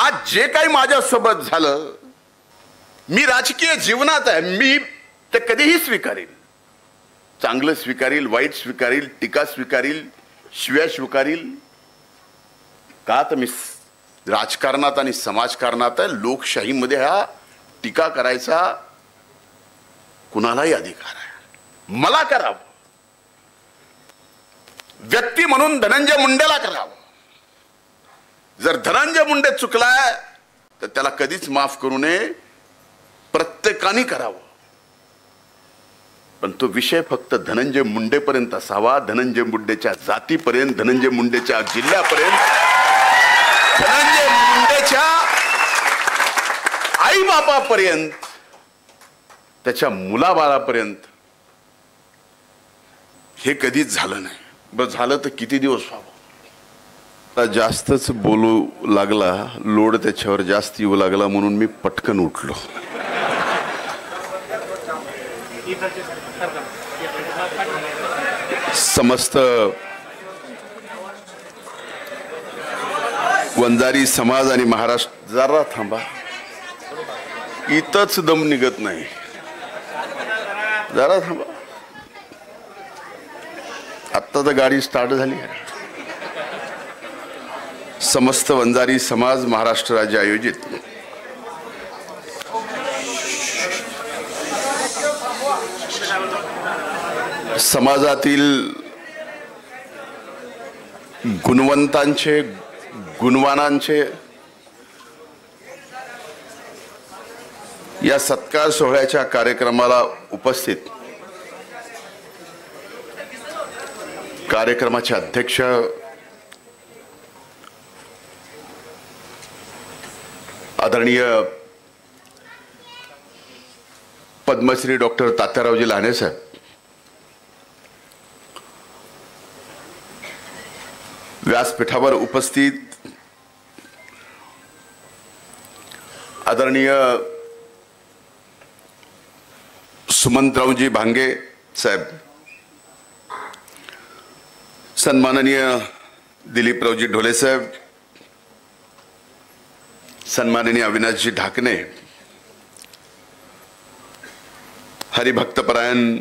आज जे काही माझ्यासोबत झालं, मी राजकीय जीवनात आहे, मी ते कधीही स्वीकारेल. चांगलं स्वीकारेल, वाईट स्वीकारेल, टीका स्वीकारेल, शिव्या स्वीकारेल. का तर मी राजकारणात आणि समाजकारणात आहे. लोकशाहीमध्ये हा टीका करायचा कुणालाही अधिकार आहे. मला करावं, व्यक्ती म्हणून धनंजय मुंडेला करावं. जर धनंजय मुंडे चुकलाय तर त्याला कधीच माफ करू नये, प्रत्येकाने करावं. पण तो विषय फक्त धनंजय मुंडेपर्यंत असावा, धनंजय मुंडेच्या जातीपर्यंत, धनंजय मुंडेच्या जिल्ह्यापर्यंत, धनंजय मुंडेच्या आई बापापर्यंत, त्याच्या मुलाबाळापर्यंत हे कधीच झालं नाही. बस झालं तर किती दिवस व्हावं. आता जास्तच बोलू लागला, लोड त्याच्यावर जास्त येऊ लागला, म्हणून मी पटकन उठलो. समस्त वंजारी समाज आणि महाराष्ट्र, जरा थांबा, इथंच दम निघत नाही, जरा थांबा. आत्ता तर गाडी स्टार्ट झाली. समस्त वंजारी समाज महाराष्ट्र राज्य आयोजित समाजातील गुणवंतांचे, गुणवानांचे या सत्कार सोहळ्याच्या कार्यक्रमाला उपस्थित कार्यक्रमाचे अध्यक्ष आदरणीय पद्मश्री डॉक्टर तात्यारावजी लहाने साहेब, व्यासपीठावर उपस्थित आदरणीय सुमंतरावजी भांगे साहेब, सन्माननीय दिलीपरावजी ढोले साहेब, सन्माननीय अविनाशजी ढाकणे, हरिभक्तपरायण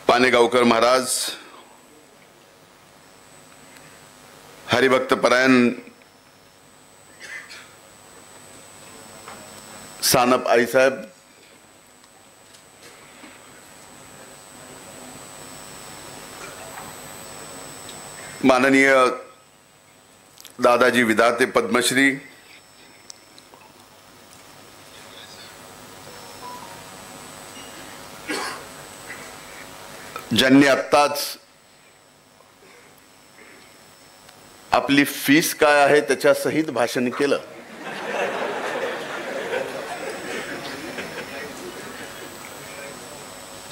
पानेगावकर महाराज, हरिभक्तपरायण सानप आई साहेब, माननीय दादाजी विधाते पद्मश्री, ज्यांनी आत्ताच आपली फीस काय आहे त्याच्या सहित भाषण केलं,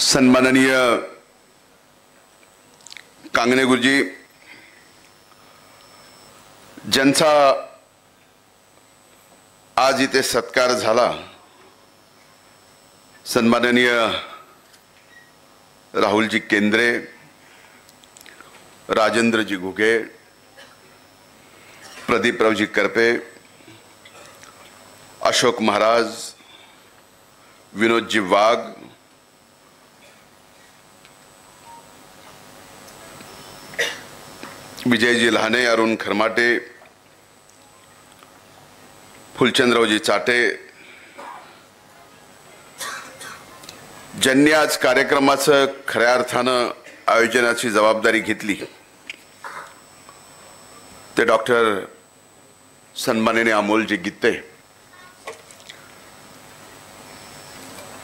सन्माननीय कांगणे गुरुजी, ज्यांचा आज इथे सत्कार झाला, सन्माननीय राहुलजी केंद्रे, राजेंद्रजी घुगे, प्रदीपरावजी करपे, अशोक महाराज, विनोदजी वाघ, विजयजी लहाने, अरुण खरमाटे, फुलचंद्ररावजी चाटे, ज्यांनी आज कार्यक्रमाचं खऱ्या अर्थानं आयोजनाची जबाबदारी घेतली, ते डॉक्टर सन्माननीय अमोलजी गीते.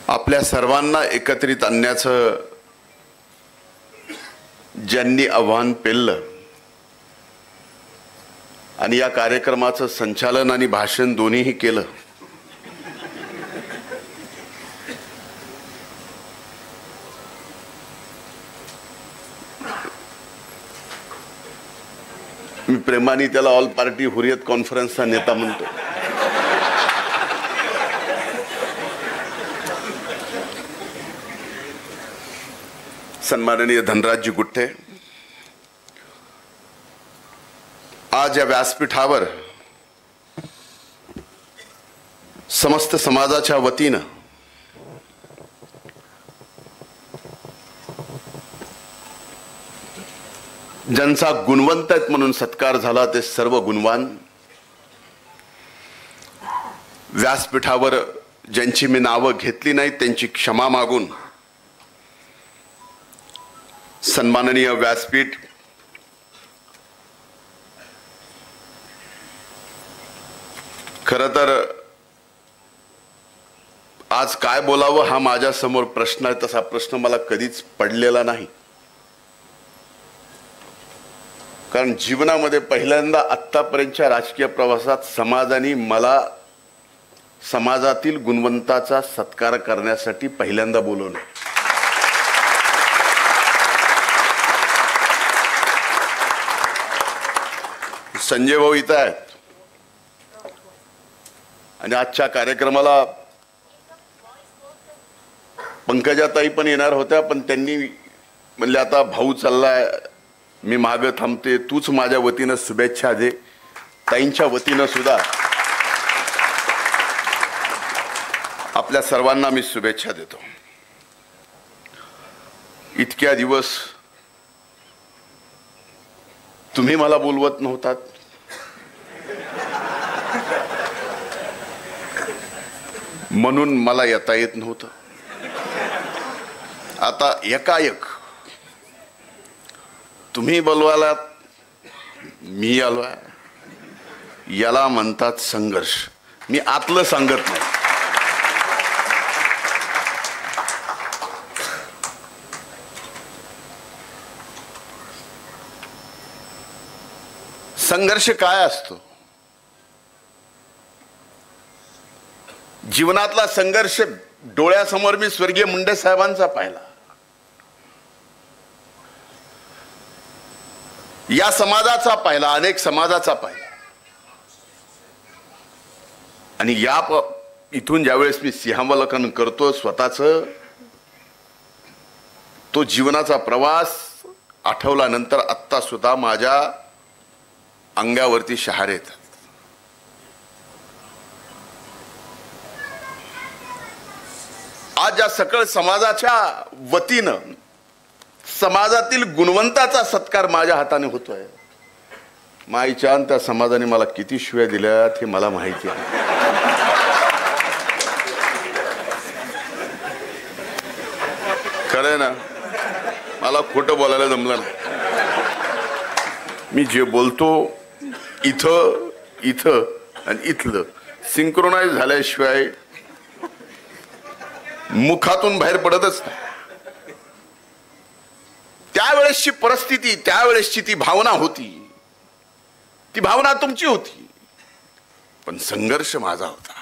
आपल्या सर्वांना एकत्रित आणण्याचं ज्यांनी आव्हान पेललं आणि या कार्यक्रमाचं संचालन आणि भाषण दोन्हीही केलं, मी प्रेमाने त्याला ऑल पार्टी हुरियत कॉन्फरन्सचा नेता म्हणतो. सन्माननीय धनराजजी गुट्टे, आज या व्यासपीठावर समस्त समाजाच्या वतीनं ज्यांचा गुणवंत आहेत म्हणून सत्कार झाला ते सर्व गुणवान, व्यासपीठावर ज्यांची मी नावं घेतली नाहीत त्यांची क्षमा मागून सन्माननीय व्यासपीठ, खरं तर आज काय बोलावं हा माझ्या समोर प्रश्न आहे. तसा प्रश्न मला कधीच पडलेला नाही, कारण जीवनामध्ये पहिल्यांदा आत्तापर्यंतच्या राजकीय प्रवासात समाजाने मला समाजातील गुणवंताचा सत्कार करण्यासाठी पहिल्यांदा बोलवलं. संजय भाऊ इथं आहेत आणि आजच्या कार्यक्रमाला पंकजाताई पण येणार होत्या, पण त्यांनी म्हणले आता भाऊ चाललाय, मी मागं थांबते, तूच माझ्या वतीनं शुभेच्छा दे. ताईंच्या वतीनं सुद्धा आपल्या सर्वांना मी शुभेच्छा देतो. इतक्या दिवस तुम्ही मला बोलवत नव्हतात, म्हणून मला येता येत नव्हतं. आता एकाएक तुम्ही बोलवालात, मी आलोय, याला म्हणतात संघर्ष. मी आतलं सांगत नाही. संघर्ष काय असतो? जीवनातला संघर्ष डोळ्यासमोर मी स्वर्गीय मुंडे साहेबांचा पाहिला. या समाजाचा पाहिला, अनेक समाजाचा पाहिला. आणि इथून ज्यावेळेस मी सिंहावलोकन करतो स्वतःच, तो जीवनाचा प्रवास आठवल्यानंतर आत्ता सुद्धा माझ्या अंगावरती शहारे येतात. आज या सकळ समाजाच्या वतीनं समाजातील गुणवंताचा सत्कार माझ्या हाताने होतोय. माईच्या त्या समाजाने मला किती शिव्या दिल्यात हे मला माहिती आहे. खरंय ना, मला खोटं बोलायला जमलं नाही. मी जे बोलतो इथं इथं आणि इथलं सिंक्रोनाइज झाल्याशिवाय मुखातून बाहेर पडतच नाही. त्यावेळेसची परिस्थिती, त्यावेळेसची ती भावना होती, ती भावना तुमची होती, पण संघर्ष माझा होता.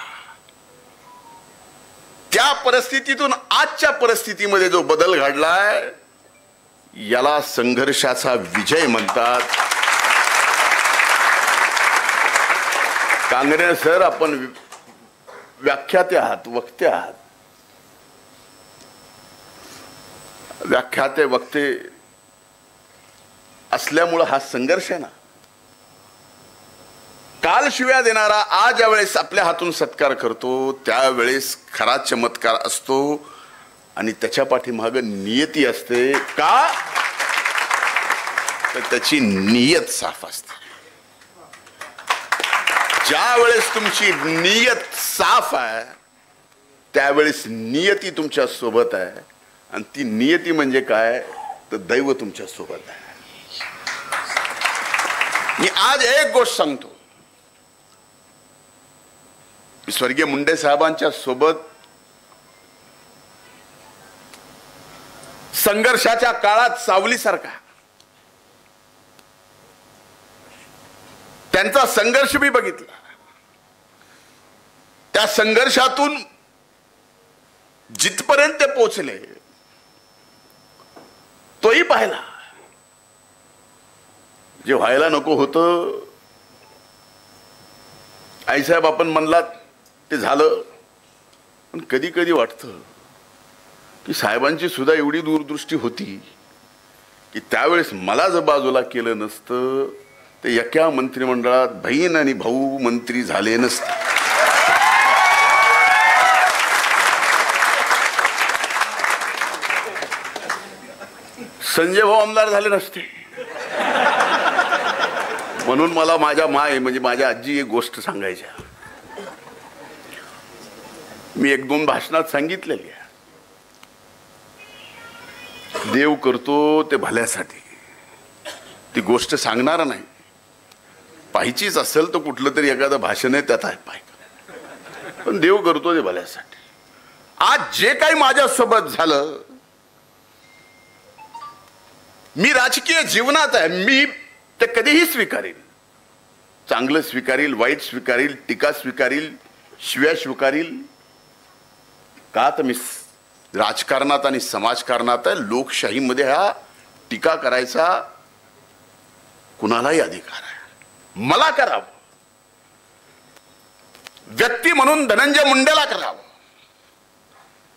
त्या परिस्थितीतून आजच्या परिस्थितीमध्ये जो बदल घडलाय याला संघर्षाचा विजय म्हणतात. कांगणे सर, आपण व्याख्याते आहात, वक्ते आहात. व्याख्याते वक्ते असल्यामुळं हा संघर्ष आहे ना. काल शिव्या देणारा आज ज्यावेळेस आपल्या हातून सत्कार करतो त्यावेळेस खरा चमत्कार असतो आणि त्याच्या पाठीमागे नियती असते. का तर त्याची नियत साफ असते. ज्या वेळेस तुमची नियत साफ आहे त्यावेळेस नियती तुमच्या सोबत आहे. आणि ती नियती म्हणजे काय तर दैव तुमच्या सोबत आहे. मी आज एक गोष्ट सांगतो, स्वर्गीय मुंडे साहेबांच्या सोबत संघर्षाच्या काळात सावलीसारखा त्यांचा संघर्ष मी बघितला. त्या संघर्षातून जिथपर्यंत ते पोहोचले तोही पाहिला. जे व्हायला नको होतं, आईसाहेब आपण म्हणलात ते झालं. पण कधी कधी वाटतं की साहेबांची सुद्धा एवढी दूरदृष्टी होती की त्यावेळेस मला जर बाजूला केलं नसतं ते एका मंत्रिमंडळात बहीण आणि भाऊ मंत्री झाले नसते. संजय भाऊ आमदार झाले नसते. म्हणून मला माझ्या माय म्हणजे माझ्या आजी एक गोष्ट सांगायच्या. मी 1-2 भाषणात सांगितलेली आहे, देव करतो ते भल्यासाठी. ती गोष्ट सांगणार नाही, पाहिजेच असेल तर कुठलं तरी एखादं भाषण आहे त्यात आहे पाहिजे, पण देव करतो ते भल्यासाठी. आज जे काही माझ्यासोबत झालं, मी राजकीय जीवनात आहे, मी ते कधीही स्वीकारेल. चांगलं स्वीकारेल, वाईट स्वीकारेल, टीका स्वीकारेल, शिव्या स्वीकारेल. का तर मी राजकारणात आणि समाजकारणात आहे. लोकशाहीमध्ये हा टीका करायचा कुणालाही अधिकार आहे. मला करावं, व्यक्ती म्हणून धनंजय मुंडेला करावं.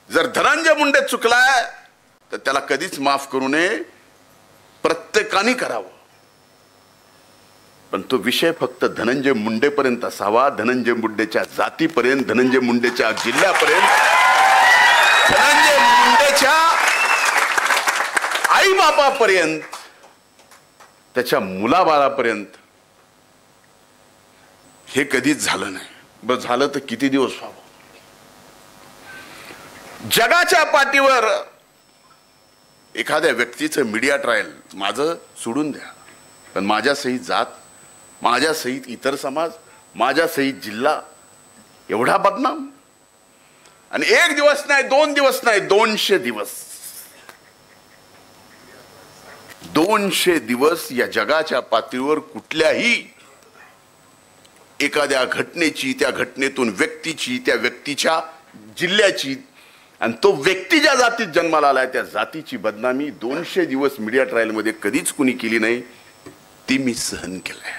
जर धनंजय मुंडे चुकलाय तर त्याला कधीच माफ करू नये, प्रत्येकाने करावं. पण तो विषय फक्त धनंजय मुंडेपर्यंत असावा, धनंजय मुंडेच्या जातीपर्यंत, धनंजय मुंडेच्या जिल्ह्यापर्यंत, धनंजय मुंडेच्या आई बापापर्यंत, त्याच्या मुलाबाळापर्यंत हे कधीच झालं नाही. बस झालं तर किती दिवस व्हावं. जगाच्या पाठीवर एखाद्या व्यक्तीचं मीडिया ट्रायल माझं सोडून द्या, पण माझ्या सहित जात, माझ्या सहित इतर समाज, माझ्या सहित जिल्हा एवढा बदनाम. आणि 1 दिवस नाही, 2 दिवस नाही, 200 दिवस, 200 दिवस या जगाच्या पातळीवर कुठल्याही एखाद्या घटनेची, त्या घटनेतून व्यक्तीची, त्या व्यक्तीच्या जिल्ह्याची, आणि तो व्यक्ती ज्या जातीत जन्माला आलाय त्या जातीची बदनामी 200 दिवस मीडिया ट्रायल मध्ये कधीच कुणी केली नाही. ती मी सहन केलंय.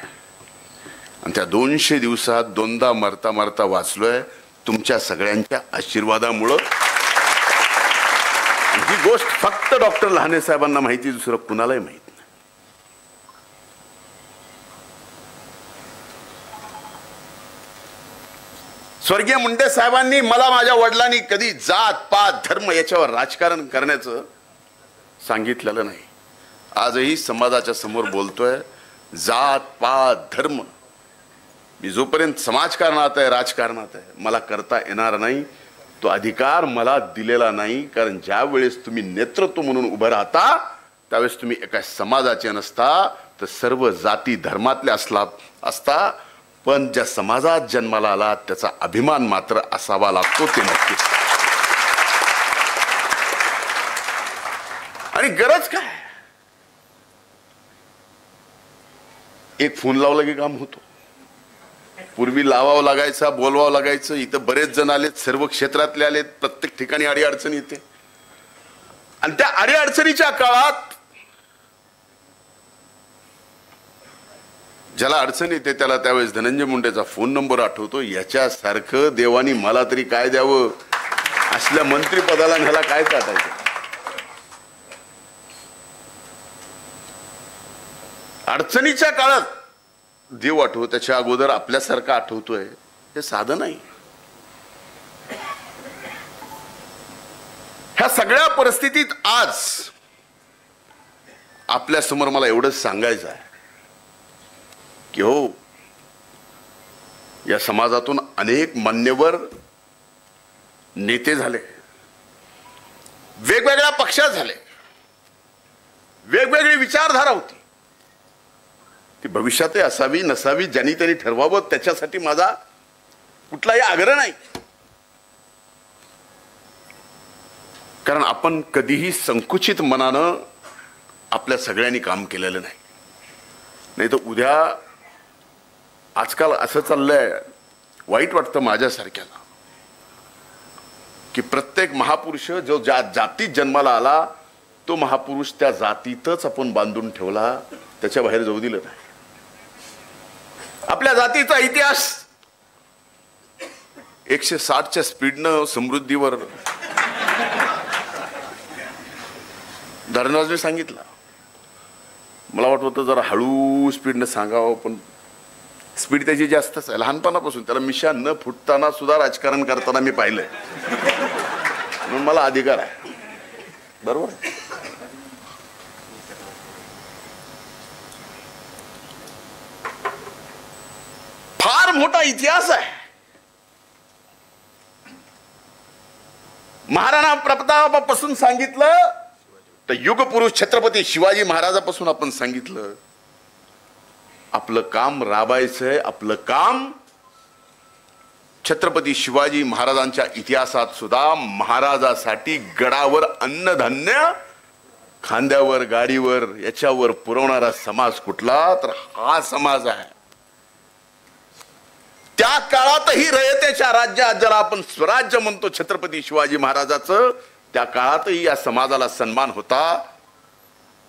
आणि त्या 200 दिवसात 2दा मरता मरता वाचलोय तुमच्या सगळ्यांच्या आशीर्वादामुळं. ही गोष्ट फक्त डॉक्टर लहाने साहेबांना माहिती, दुसरं कुणालाही माहित नाही. स्वर्गीय मुंडे साहेबांनी मला, माझ्या वडिलांनी कधी जात पात धर्म याच्यावर राजकारण करण्याचं सांगितलेलं नाही. आजही समाजाच्या समोर बोलतोय, जात पात धर्म मी जोपर्यंत समाजकारणात आहे, राजकारणात आहे, मला करता येणार नाही. तो अधिकार मला दिलेला नाही. कारण ज्या वेळेस तुम्ही नेतृत्व म्हणून उभं राहता त्यावेळेस तुम्ही एका समाजाचे नसता, तर सर्व जाती धर्मातले असता. पण ज्या समाजात जन्माला आला त्याचा अभिमान मात्र असावा लागतो, ते नक्कीच. आणि गरज काय, एक फोन लावला की काम होतो. पूर्वी लावावं लागायचा, बोलवावं लागायचं. इथं बरेच जण आलेत, सर्व क्षेत्रातले आलेत, प्रत्येक ठिकाणी अडीअडचणी येते. आणि त्या अडीअडचणीच्या काळात ज्याला अडचण येते त्याला त्यावेळेस धनंजय मुंडेचा फोन नंबर आठवतो. याच्यासारखं देवानी मला तरी काय द्यावं, असल्या मंत्रिपदाला ह्याला काय चाटायचं. अडचणीच्या काळात देव आठवतो, त्याच्या अगोदर आपल्यासारखं आठवतोय, हे साधं नाही. ह्या सगळ्या परिस्थितीत आज आपल्या समोर मला एवढंच सांगायचं आहे की हो, या समाजातून अनेक मान्यवर नेते झाले, वेगवेगळ्या पक्षात झाले, वेगवेगळी विचारधारा होती. ती भविष्यातही असावी नसावी ज्यांनी त्यांनी ठरवावं, त्याच्यासाठी माझा कुठलाही आग्रह नाही. कारण आपण कधीही संकुचित मनानं आपल्या सगळ्यांनी काम केलेलं नाही. नाही तर उद्या, आजकाल असं चाललंय, वाईट वाटतं माझ्यासारख्याला, की प्रत्येक महापुरुष जो ज्या जातीत जन्माला आला तो महापुरुष त्या जातीतच आपण बांधून ठेवला, त्याच्या बाहेर जाऊ दिलं नाही. आपल्या जातीचा इतिहास 160च्या स्पीडनं समृद्धीवर धर्मराजने सांगितला. मला वाटत होतं जरा हळू स्पीडनं सांगावं, पण स्पीड त्याची जास्तच आहे. लहानपणापासून त्याला मिशा न फुटताना सुद्धा राजकारण करताना मी पाहिलंय, म्हणून मला अधिकार आहे. बरोबर. फार मोठा इतिहास आहे. महाराणा प्रतापापासून सांगितलं तर युगपुरुष छत्रपती शिवाजी महाराजापासून आपण सांगितलं. आपलं काम राबायचंय, आपलं काम. छत्रपती शिवाजी महाराजांच्या इतिहासात सुद्धा महाराजासाठी गडावर अन्नधान्य, खांद्यावर गाडीवर याच्यावर पुरवणारा समाज कुठला, तर हा समाज आहे. त्या काळातही रयतेच्या राज्यात, ज्याला आपण स्वराज्य म्हणतो छत्रपती शिवाजी महाराजाचं, त्या काळातही या समाजाला सन्मान होता.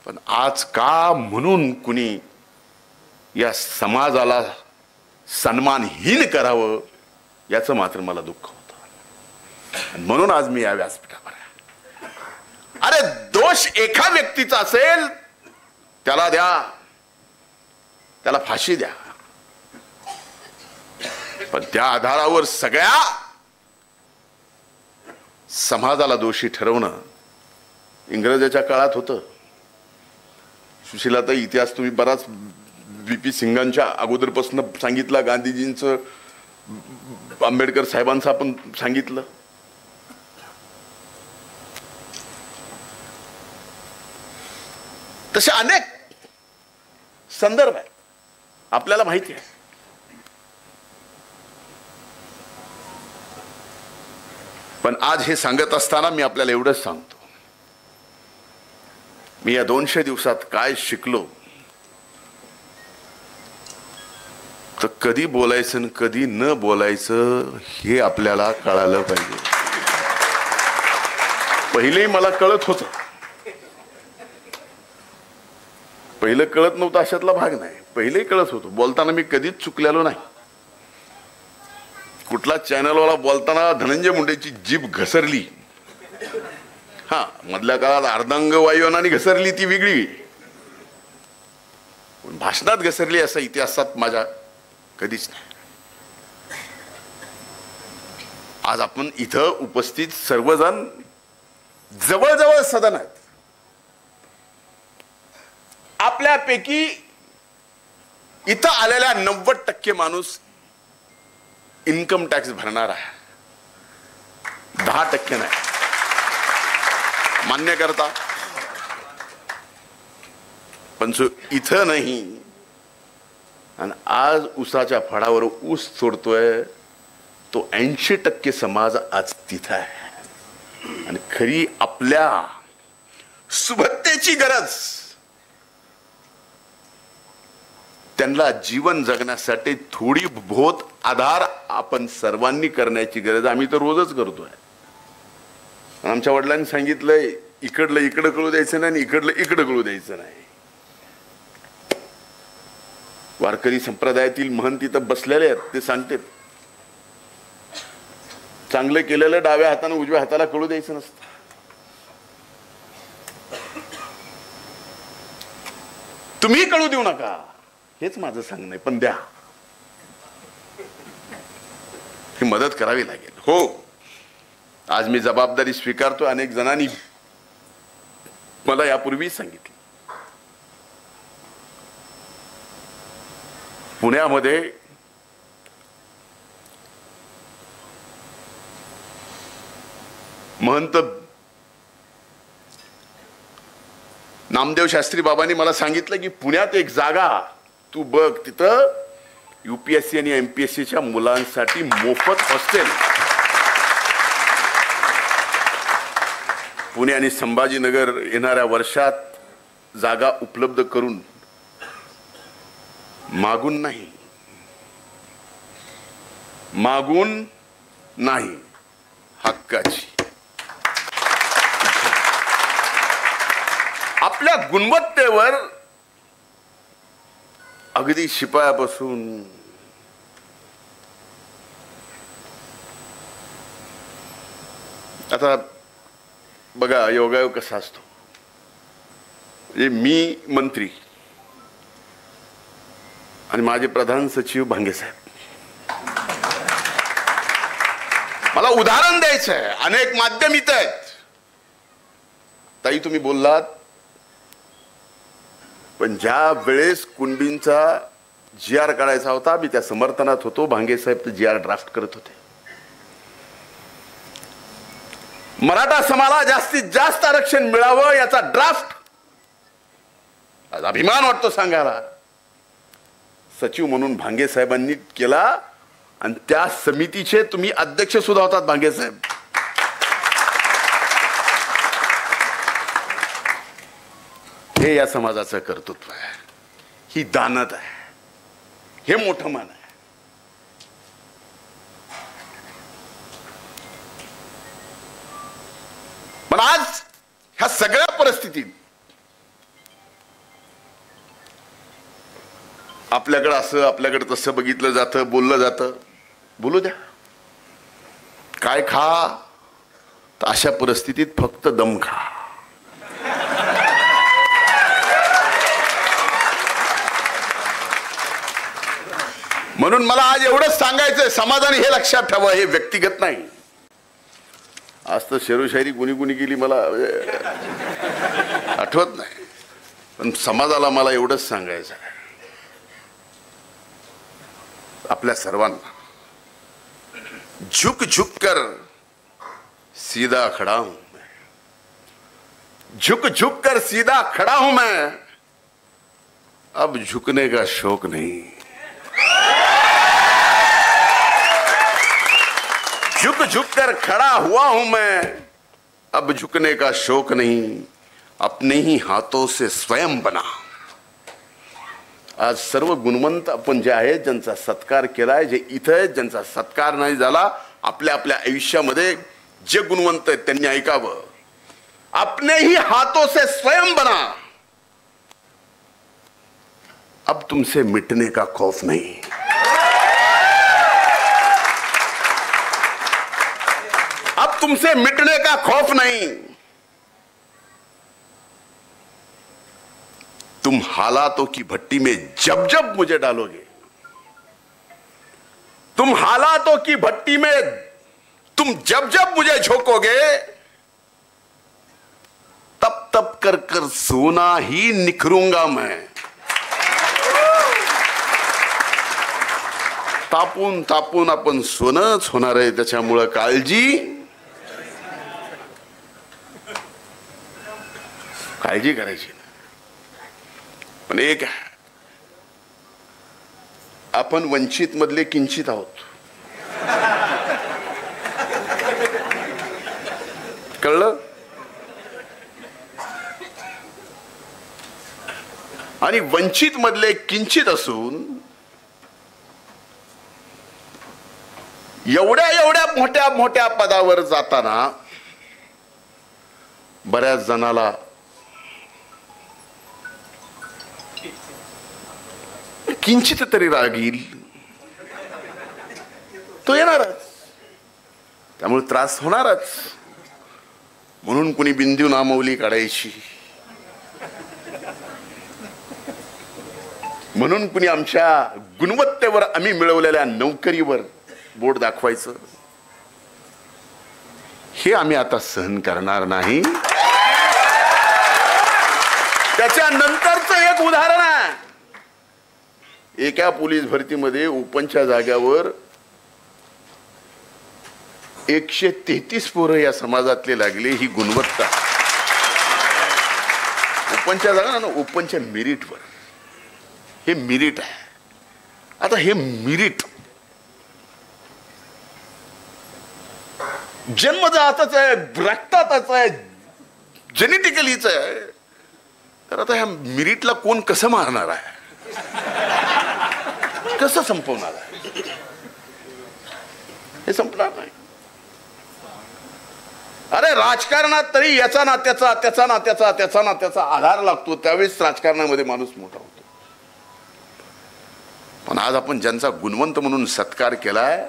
पण आज का म्हणून कुणी या समाजाला सन्मानहीन करावं, याचं मात्र मला दुःख होतं. म्हणून आज मी या व्यासपीठावर आहे. अरे दोष एका व्यक्तीचा असेल त्याला द्या, त्याला फाशी द्या, पण त्या आधारावर सगळ्या समाजाला दोषी ठरवणं इंग्रजाच्या काळात होतं. सुशीलाताई, इतिहास तुम्ही बराच VP सिंगांच्या अगोदरपासून सांगितला, गांधीजींचं, आंबेडकर साहेबांचं आपण सांगितलं. तसे अनेक संदर्भ आहेत, आपल्याला माहिती आहे. पण आज हे सांगत असताना मी आपल्याला एवढंच सांगतो, मी या 200 दिवसात काय शिकलो, तर कधी बोलायचं आणि कधी न बोलायचं हे आपल्याला कळालं पाहिजे. पहिले मला कळत होतं, पहिलं कळत नव्हतं अशातला भाग नाही. पहिले कळत होतं, बोलताना मी कधीच चुकलेलो नाही. कुठला चॅनलवाला बोलताना धनंजय मुंडेची जीभ घसरली, हा मधल्या काळात अर्धांग वायुनाने घसरली ती वेगळी, भाषणात घसरली असं इतिहासात माझ्या कधीच नाही. आज आपण इथं उपस्थित सर्वजण जवळजवळ सदन आहेत. आपल्यापैकी इथं आलेल्या 90% माणूस इन्कम टॅक्स भरणार आहे, 10% नाही. मान्य करता? पण जो इथं नाही आणि आज ऊसाच्या फळावर ऊस सोडतोय, तो 80% समाज आज तिथं आहे. आणि खरी आपल्या सुबत्तेची गरज, त्यांना जीवन जगण्यासाठी थोडी बहुत आधार आपण सर्वांनी करण्याची गरज आम्ही तर रोजच करतोय. आमच्या वडिलांनी सांगितलंय, इकडलं इकडं कळू द्यायचं नाही आणि इकडलं इकडं कळू द्यायचं नाही. वारकरी संप्रदायातील महंत तिथं बसलेले आहेत, ते सांगतात चांगलं केलेलं डाव्या हाताने उजव्या हाताला कळू द्यायचं नसतं. तुम्ही कळू देऊ नका, हेच माझं सांगणं आहे. पण द्या, ही मदत करावी लागेल. हो, आज मी जबाबदारी स्वीकारतो. अनेक जणांनी मला यापूर्वी सांगितलं, पुण्यामध्ये महंत नामदेव शास्त्री बाबांनी मला सांगितलं की पुण्यात एक जागा तू बघ, तिथं UPSC आणि MPSCच्या मुलांसाठी मोफत हॉस्टेल. पुणे आणि संभाजीनगर येणाऱ्या वर्षात जागा उपलब्ध करून, मागून नाही, मागून नाही, हक्काची. आपल्या गुणवत्तेवर अगदी शिपायापासून आता बघा योगायोग कसा असतो. म्हणजे मी मंत्री, आणि माझे प्रधान सचिव भांगे साहेब. मला उदाहरण द्यायचं आहे. अनेक माध्यम इथं आहेत. ताई तुम्ही बोललात, पण ज्या वेळेस कुंडींचा GR काढायचा होता मी त्या समर्थनात होतो. भांगे साहेब ते GR ड्राफ्ट करत होते. मराठा समाजाला जास्तीत जास्त आरक्षण मिळावं याचा ड्राफ्ट, आज अभिमान वाटतो सांगायला, सचिव म्हणून भांगे साहेबांनी केला. आणि त्या समितीचे तुम्ही अध्यक्ष सुद्धा होतात भांगे साहेब. हे या समाजाचं कर्तृत्व आहे, ही दानत आहे, हे मोठं मान आहे. पण आज ह्या सगळ्या परिस्थितीत आपल्याकडे असं आपल्याकडे तसं बघितलं जातं, बोललं जातं. बोलू द्या, काय खा, तर अशा परिस्थितीत फक्त दम खा. म्हणून मला आज एवढंच सांगायचंय, समाजाने हे लक्षात ठेवा, हे व्यक्तिगत नाही. आज तर शेरोशायरी कुणी केली मला आठवत नाही, पण समाजाला मला एवढंच सांगायचं आहे, आपल्या सर्वांना, झुक झुक कर सीधा खड़ा हूं मैं, झुक झुक कर सीधा खड़ा हूं मैं, अब झुकने का शौक नहीं. झुक झुक कर खड़ा हुआ हूं मैं, अब झुकने का शौक नहीं, अपने ही हाथों से स्वयं बना. आज सर्व गुणवंत आपण जे आहेत, ज्यांचा सत्कार केलाय, जे इथं आहेत, ज्यांचा सत्कार नाही झाला, आपल्या आपल्या आयुष्यामध्ये जे गुणवंत आहेत त्यांनी ऐकावं, अपने ही हाथों से स्वयं बना, अब तुमसे मिटने का खौफ नहीं. अब तुमसे मिटने का खौफ नहीं. तुम हालातों की भट्टी में जब जब मुझे डालोगे, तुम हालातों की भट्टी में तुम जब जब मुझे झोंकोगे, तब तब कर कर सोना ही निखरूंगा मैं. तापून तापून आपण सोनच होणार आहे, त्याच्यामुळे काळजी करायची. पण एक आपण वंचित मधले किंचित आहोत, कळलं? आणि वंचित मधले किंचित असून एवढ्या एवढ्या मोठ्या मोठ्या पदावर जाताना बऱ्याच जणाला किंचित तरी राग येईल, तो येणारच, त्यामुळे त्रास होणारच. म्हणून कुणी बिंदू नामवली काढायची, म्हणून कुणी आमच्या गुणवत्तेवर, आम्ही मिळवलेल्या नोकरीवर बोट दाखवायचं, हे आम्ही आता सहन करणार नाही. त्याच्यानंतरचं एक उदाहरण आहे, एका पोलीस भरतीमध्ये ओपनच्या जाग्यावर 133 पोरं या समाजातले लागले. ही गुणवत्ता ओपनच्या जागा ना, ओपनच्या मेरिटवर, हे मेरिट आहे. आता हे मेरिट जन्मजातच आहे, रक्तातच आहे, जेनेटिकलीच आहे. तर आता ह्या मेरिटला कोण कसं मारणार आहे, कसं संपवणार आहे? हे संपणार नाही. अरे राजकारणात तरी याचा नात्याचा, त्याचा नात्याचा, त्याचा नात्याचा आधार लागतो, त्यावेळेस राजकारणामध्ये माणूस मोठा होतो. पण आज आपण ज्यांचा गुणवंत म्हणून सत्कार केलाय,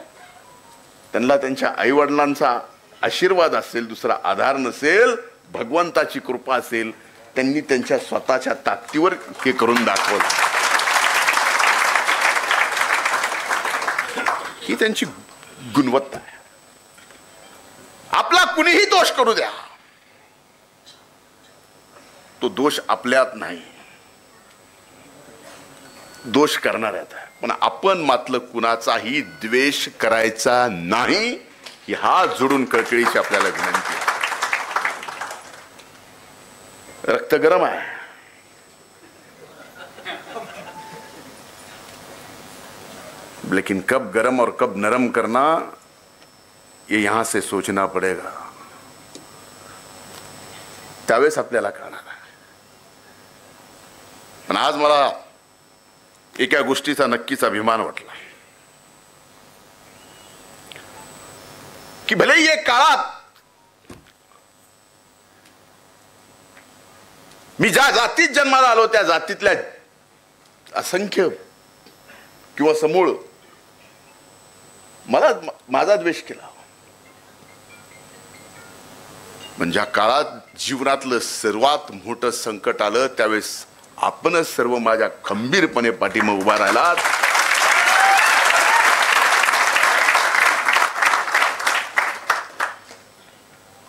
त्यांना त्यांच्या आई वडिलांचा आशीर्वाद असेल, दुसरा आधार नसेल, भगवंताची कृपा असेल, त्यांनी त्यांच्या स्वतःच्या ताकदीवर हे करून दाखवलं. ही त्यांची गुणवत्ता आहे. आपला कुणीही दोष करू द्या, तो दोष आपल्यात नाही, दोष करणाऱ्यात आहे. पण आपण मात्र कुणाचाही द्वेष करायचा नाही, ही हात जोडून कळकळीची आपल्याला विनंती आहे. रक्त गरम है, लेकिन कब गरम और कब नरम करना ये यहां से सोचना पड़ेगा. त्यावेळेस आपल्याला कळणार आहे. पण आज मला एका गोष्टीचा नक्कीच अभिमान वाटला की भले ये काळात मी ज्या जातीत जन्माला आलो त्या जातीतल्या असंख्य किंवा समूळ मला माझा द्वेष केला. पण ज्या काळात जीवनातलं सर्वात मोठं संकट आलं त्यावेळेस आपणच सर्व माझ्या खंबीरपणे पाठीमागे उभा राहिलात.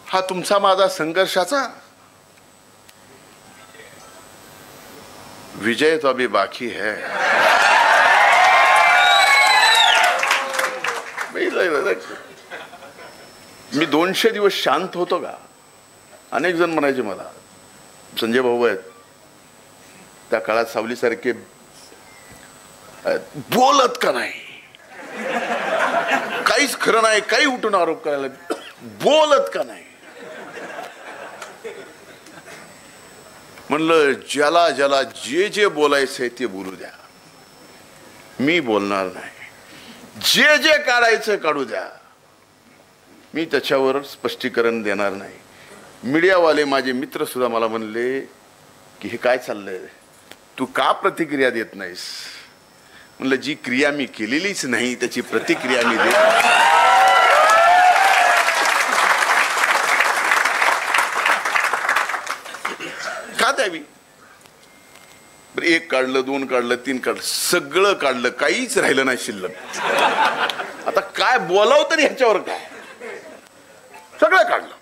हा तुमचा माझा संघर्षाचा विजय तो अभी बाकी है. मी 200 दिवस शांत होतो का? अनेक जण म्हणायचे मला, संजय भाऊ आहेत त्या काळात सावलीसारखे बोलत का नाही, काहीच खरं नाही, काही उठून आरोप करायला बोलत का नाही. म्हणलं ज्याला ज्याला जे जे बोलायचंय ते बोलू द्या, मी बोलणार नाही. जे जे काढायचं काढू द्या, मी त्याच्यावर स्पष्टीकरण देणार नाही. मीडियावाले माझे मित्र सुद्धा मला म्हणले की हे काय चाललंय, तू का प्रतिक्रिया देत नाहीस. म्हणलं जी क्रिया मी केलेलीच नाही त्याची प्रतिक्रिया मी देत. का द्यावी. एक काढलं, 2 काढलं, 3 काढलं, सगळं काढलं, काहीच राहिलं नाही शिल्लक. आता काय बोलावं तरी ह्याच्यावर काय, सगळं काढलं.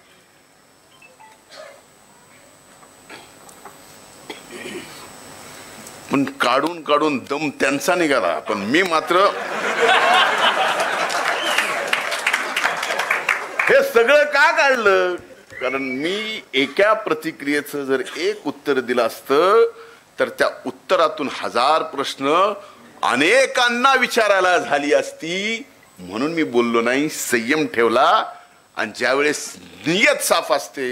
पण काढून काढून दम त्यांचा निघाला, पण मी मात्र हे सगळं का काढलं. कारण मी एका प्रतिक्रियेचं जर एक उत्तर दिलं असतं तर त्या उत्तरातून 1000 प्रश्न अनेकांना विचारायला झाली असती. म्हणून मी बोललो नाही, संयम ठेवला. आणि ज्यावेळेस नियत साफ असते,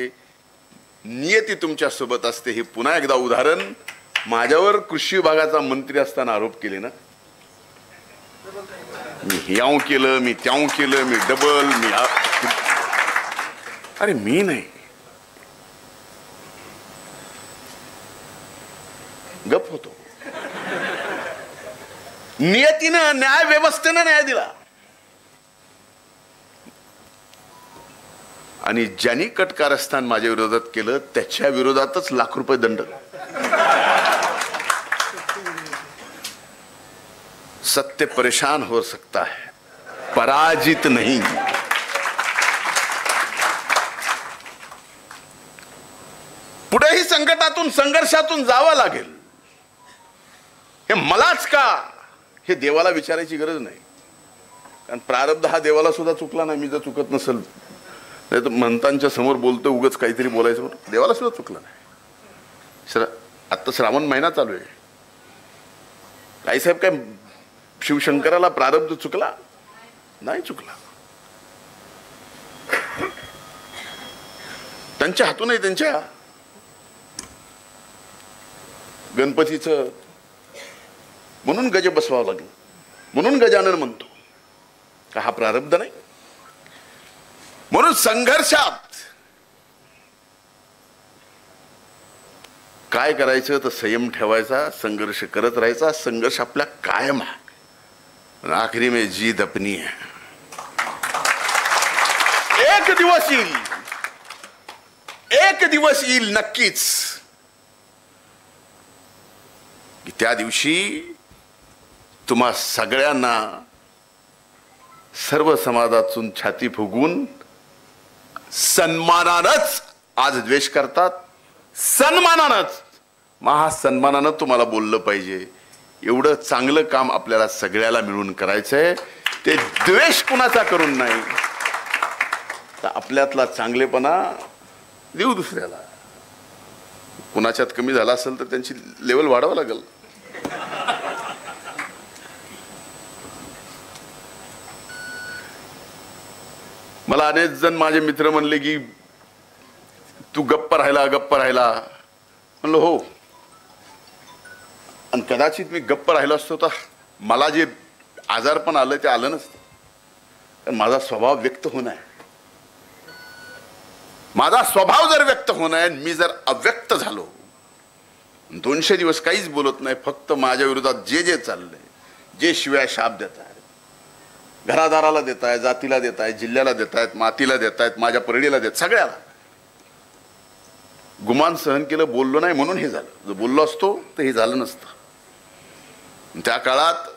नियती तुमच्या सोबत असते. हे पुन्हा एकदा उदाहरण, माझ्यावर कृषी विभागाचा मंत्री असताना आरोप केले ना, मी ह्याव केलं, मी त्याव केलं, मी डबल, मी अरे मी नाही, गप होतो. नियतीनं, न्याय व्यवस्थेनं न्याय दिला. आणि ज्यांनी कटकारस्थान माझ्या विरोधात केलं त्याच्या विरोधातच लाख रुपये दंड. सत्य परेशान हो सकता है, पराजित नहीं. पुढेही संकटातून, संघर्षातून जावं लागेल. हे मलाच का, हे देवाला विचारायची गरज नाही. कारण प्रारब्ध हा देवाला सुद्धा चुकला नाही. मी जर चुकत नसेल नाही तर म्हणतांच्या समोर बोलतो उगाच काहीतरी बोलायचं, देवाला सुद्धा चुकला नाही. आता श्रावण महिना चालू आहे. काही साहेब काय शिवशंकराला प्रारब्ध चुकला नाही, चुकला. त्यांच्या हातूनही त्यांच्या गणपतीचं म्हणून गज बसवावं लागलं. म्हणून गजानन म्हणतो का हा प्रारब्ध नाही. म्हणून संघर्षात काय करायचं तर संयम ठेवायचा, संघर्ष करत राहायचा. संघर्ष आपला कायम आहे. आखिरी में जीत अपनी है. एक दिवस येईल, एक दिवस येईल नक्कीच की त्या दिवशी तुम्हा सगळ्यांना सर्व समाजातून छाती फुगवून सन्मानानंच आज द्वेष करतात. सन्मानानंच, महासन्मानानं तुम्हाला बोललं पाहिजे. एवढं चांगलं काम आपल्याला सगळ्याला मिळून करायचंय. ते द्वेष कुणाचा करून नाही, तर आपल्यातला चांगलेपणा देऊ दुसऱ्याला. कुणाच्यात कमी झाला असेल तर त्यांची लेवल वाढवावं लागेल. मला अनेक जण माझे मित्र म्हणले की तू गप्प राहिला. म्हणलं हो, आणि कदाचित मी गप्प राहिलो असतो तर मला जे आजारपण आलं ते आलं नसतं. कारण माझा स्वभाव व्यक्त होणं आहे. माझा स्वभाव जर व्यक्त होणं आहे, मी जर अव्यक्त झालो, 200 दिवस काहीच बोलत नाही, फक्त माझ्या विरोधात जे जे चाललंय, जे शिव्या शाप देत आहेत, घरादाराला देत आहेत, जातीला देत आहेत, जिल्ह्याला देत आहेत, मातीला देत आहेत, माझ्या परडीला देत, सगळ्याला गुमान सहन केलं, बोललो नाही म्हणून हे झालं. जर बोललो असतो तर हे झालं नसतं. त्या काळात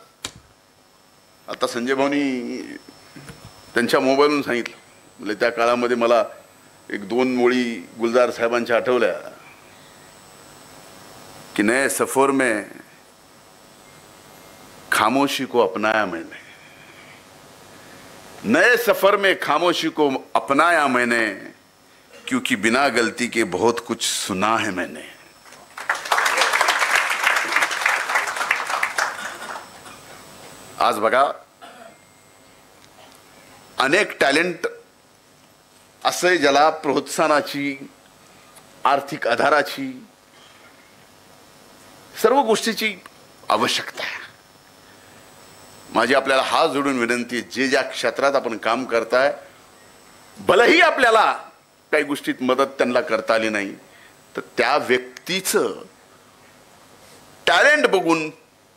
आता संजय भाऊनी त्यांच्या मोबाईलवरून सांगितलं, म्हणजे त्या काळामध्ये मला 1-2 ओळी गुलजार साहेबांच्या आठवल्या कि नए सफर में खामोशी को अपनाया मैंने, नए सफर में खामोशी को अपनाया मैंने, क्योंकि बिना गलती के बहुत कुछ सुना है मैंने. आज बघा, अनेक टॅलेंट असे ज्याला प्रोत्साहनाची, आर्थिक आधाराची, सर्व गोष्टीची आवश्यकता आहे. माझी आपल्याला हात जोडून विनंती, जे ज्या क्षेत्रात आपण काम करताय, भलेही आपल्याला काही गोष्टीत मदत त्यांना करता आली नाही, तर त्या व्यक्तीचं टॅलेंट बघून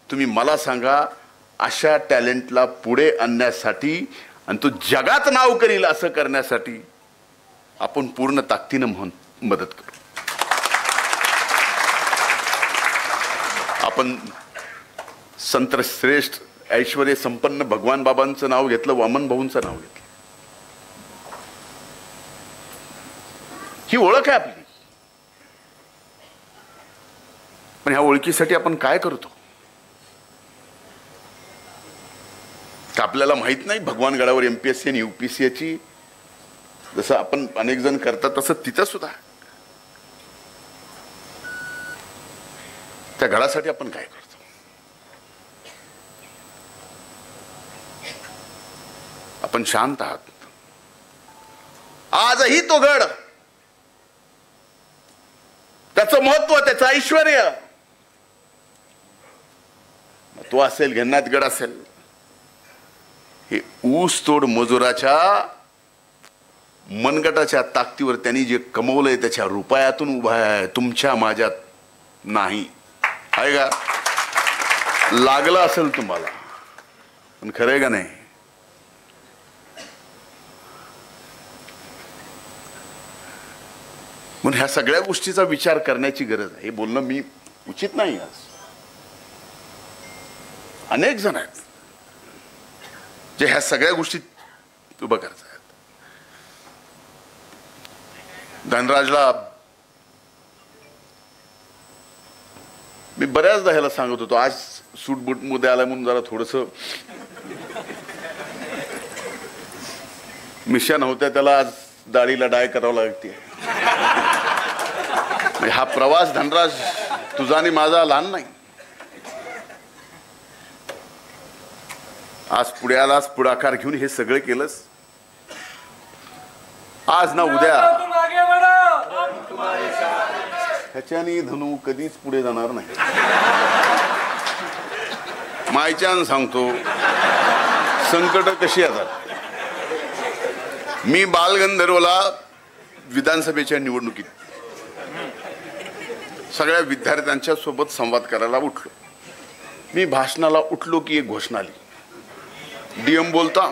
तुम्ही मला सांगा, अशा टॅलेंटला पुढे आणण्यासाठी आणि तो जगात नाव करील असं करण्यासाठी आपण पूर्ण ताकदीनं मदत करू. आपण संत श्रेष्ठ ऐश्वर्य संपन्न भगवान बाबांचं नाव घेतलं, वामन भाऊंचं नाव घेतलं. ही ओळख आहे आपली. पण ह्या ओळखीसाठी आपण काय करतो तर आपल्याला माहित नाही. भगवान गडावर MPSC आणि UPSC जसं आपण अनेक जण करतात तसं तिथं सुद्धा त्या गडासाठी आपण काय करतो. आपण शांत आहात. आजही तो गड, त्याचं महत्व, त्याचं ऐश्वर्य, तो असेल घेण्यात गड असेल, हे ऊस तोड मजुराच्या मनगटाच्या ताकदीवर त्यांनी जे कमवलंय त्याच्या रुपयातून उभा आहे. तुमच्या माझ्यात नाही. आहे का? लागलं असेल तुम्हाला, पण खरं आहे का नाही? म्हणून ह्या सगळ्या गोष्टीचा विचार करण्याची गरज आहे. हे बोलणं मी उचित नाही. आज अनेक जण आहेत जे ह्या सगळ्या गोष्टीत उभं करतात. धनराजला मी बऱ्याचदा ह्याला सांगत होतो, आज सूट बूट मध्ये आला म्हणून जरा थोडस मिशा नव्हत्या, त्याला आज दाढीला डाय करावं लागते. हा प्रवास धनराज तुझा आणि माझा लहान नाही. आज पुढे आलास, पुढाकार घेऊन हे सगळं केलंस. आज ना उद्या ह्याच्याने धनू कधीच पुढे जाणार नाही. मायच्यान सांगतो, संकट कशी येतात. मी बालगंधर्वला विधानसभेच्या निवडणुकीत सगळ्या विद्यार्थ्यांच्या सोबत संवाद करायला उठलो. मी भाषणाला उठलो की एक घोषणा आली. DM बोलता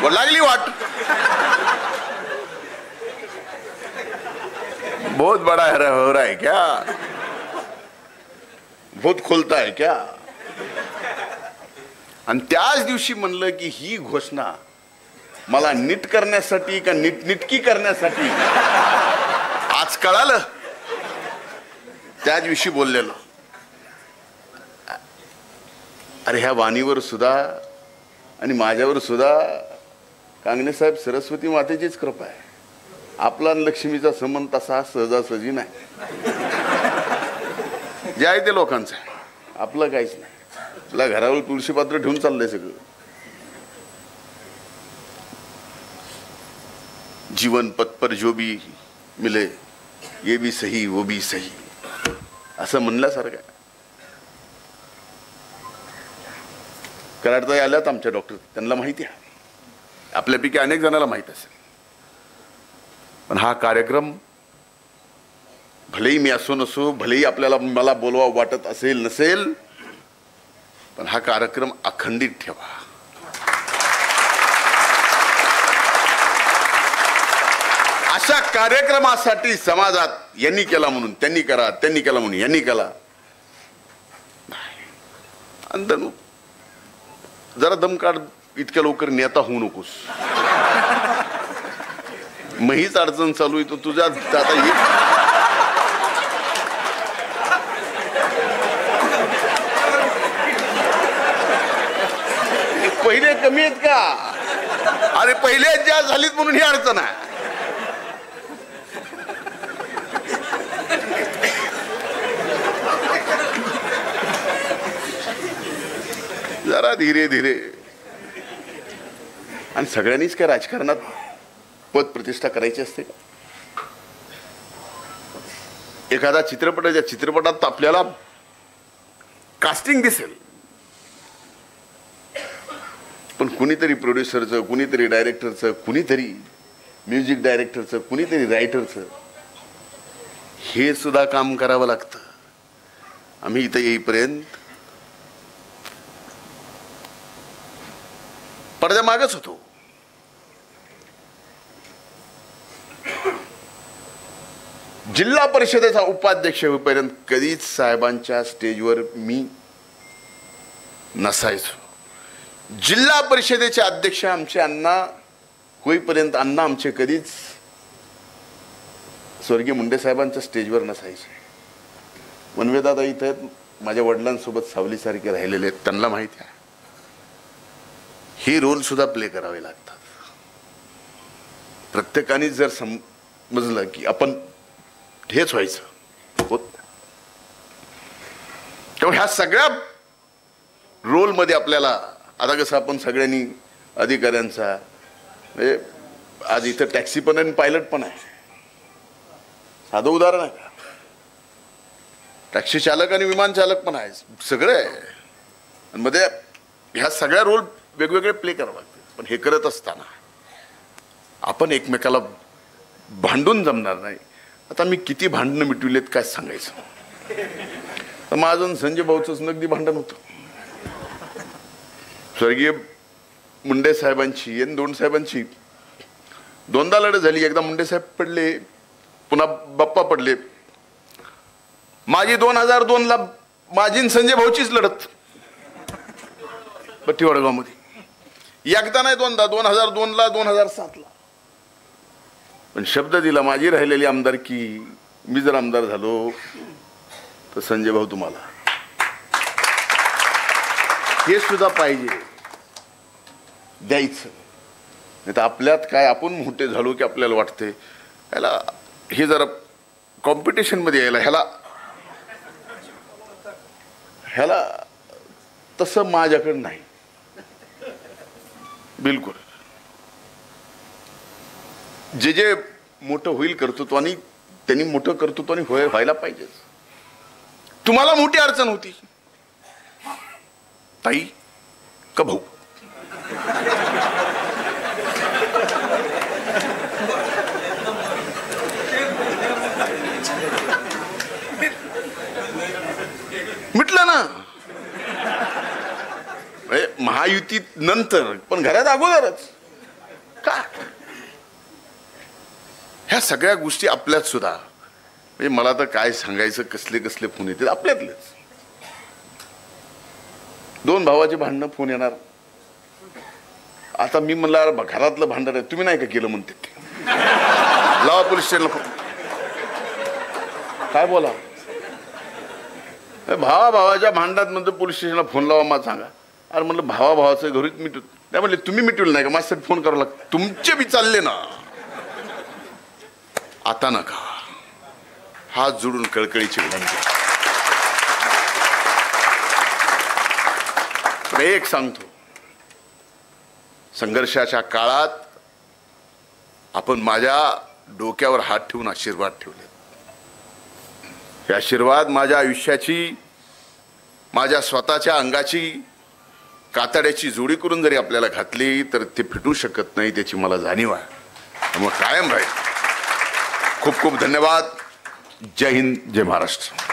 लागली वाट, बहुत बड़ा हो रहा है क्या, बहुत खुलता है क्या. आणि त्याच दिवशी म्हणलं की ही घोषणा मला नीट करण्यासाठी का नीटकी करण्यासाठी आज कळालं. त्या दिवशी बोललेलो. अरे ह्या वाणीवर सुद्धा आणि माझ्यावर सुद्धा कांगणे साहेब सरस्वती मातेचीच कृपा आहे. आपला आणि लक्ष्मीचा संबंध तसा सहजासहजी नाही. जे आहे ते लोकांचं आहे, आपलं काहीच नाही. आपल्या घरावर तुळशी पात्र ठेवून चाललंय सगळं. जीवन पथ पर जो भी मिले ये भी सही वो भी सही असं म्हणल्यासारखं आहे. कराडताई आल्यात आमच्या डॉक्टर, त्यांना माहिती आहे, आपल्यापैकी अनेक जणांना माहित असेल. पण हा कार्यक्रम भलेही मी असो नसो, भलेही आपल्याला मला बोलवा वाटत असेल नसेल, पण हा कार्यक्रम अखंडित ठेवा. अशा कार्यक्रमासाठी समाजात यांनी केला म्हणून त्यांनी करा, त्यांनी केला म्हणून यांनी केला नाही. जरा दम काढ, इतक्या लवकर नेता होऊ नकोस. महीच अडचण चालू आहे, तो तुझ्या आता पहिले कमी आहेत का? अरे पहिले ज्या झालीत म्हणून ही अडचण आहे. जरा धीरे धीरे. आणि सगळ्यांनीच काय राजकारणात पद प्रतिष्ठा करायची असते का? एखादा चित्रपट आहे, ज्या चित्रपटात आपल्याला कास्टिंग दिसेल, पण कुणीतरी प्रोड्युसरचं, कुणीतरी डायरेक्टरचं, कुणीतरी म्युझिक डायरेक्टरचं, कुणीतरी रायटरचं हे सुद्धा काम करावं लागतं. आम्ही इथं येईपर्यंत पडद्या मागच होतो. जिल्हा परिषदेचा उपाध्यक्ष होईपर्यंत कधीच साहेबांच्या स्टेजवर मी नसायचो. जिल्हा परिषदेचे अध्यक्ष आमचे अण्णा होईपर्यंत अण्णा आमचे कधीच स्वर्गीय मुंडे साहेबांच्या स्टेजवर नसायचे. मनवेदादा इथं माझ्या वडिलांसोबत सावलीसारखे राहिलेले आहेत, त्यांना माहिती आहे. हे रोल सुद्धा प्ले करावे लागतात. प्रत्येकाने जर समजलं की आपण हेच व्हायचं होत, तेव्हा ह्या सगळ्या रोलमध्ये आपल्याला आता कसं आपण सगळ्यांनी अधिकाऱ्यांचा, म्हणजे आज इथं टॅक्सी पण आहे, पायलट पण आहे. साधं उदाहरण आहे का? टॅक्सी चालक आणि विमान चालक पण आहे, सगळं आहे. आणि मध्ये ह्या सगळ्या रोल वेगवेगळे प्ले करावे लागतात. पण हे करत असताना आपण एकमेकाला भांडून जमणार नाही. आता मी किती भांडणं मिटविलेत काय सांगायचं. तर माझं संजय भाऊचंच नगदी भांडण होतं. स्वर्गीय मुंडे साहेबांची आणि दोन साहेबांची दोनदा लढत झाली. एकदा मुंडे साहेब पडले, पुन्हा बाप्पा पडले. माझी 2002ला माझी संजय भाऊचीच लढत बट्टी वडगाव मध्ये. एकदा नाही दोनदा, 2002ला 2007ला. पण शब्द दिला, माझी राहिलेली आमदारकी मी जर आमदार झालो तर संजय भाऊ तुम्हाला. हे सुद्धा पाहिजे द्यायचं. नाही तर आपल्यात काय, आपण मोठे झालो की आपल्याला वाटते ह्याला हे जरा कॉम्पिटिशन मध्ये यायला, ह्याला तसं माझ्याकडे नाही बिलकुल. जे जे मोठं होईल कर्तृत्वानी त्यांनी मोठं कर्तृत्वानी व्हायला पाहिजे. तुम्हाला मोठी अडचण होती ताई का भाऊ? मिटलं ना. महायुतीत नंतर पण घरात अगोदरच का ह्या सगळ्या गोष्टी आपल्यात सुद्धा. म्हणजे मला तर काय सांगायचं, कसले कसले फोन येतात आपल्यातलेच. 2 भावाचे भांडणं फोन येणार. आता मी म्हणलं अरे घरातलं भांडण आहे, तुम्ही नाही का केलं म्हणते ते, लावा पोलीस स्टेशनला फोन. काय बोला भावाच्या भांडणात म्हणतो पोलीस स्टेशनला फोन लावा मला सांगा. अरे म्हणलं भावाचं घरीच मिटू नाही म्हणले, तुम्ही मिटवलं नाही का, माझ्यासाठी फोन करावं लागतं. तुमचे बी चालले ना. आता नका. हात जोडून कळकळीची विनंती. एक सांगतो, संघर्षाच्या काळात आपण माझ्या डोक्यावर हात ठेवून आशीर्वाद ठेवले. हे आशीर्वाद माझ्या आयुष्याची, माझ्या स्वतःच्या अंगाची कातड्याची जोडी करून जरी आपल्याला घातली तर ते फिटू शकत नाही, त्याची मला जाणीव आहे. त्यामुळे कायम राहील. खूप खूप धन्यवाद. जय हिंद, जय महाराष्ट्र.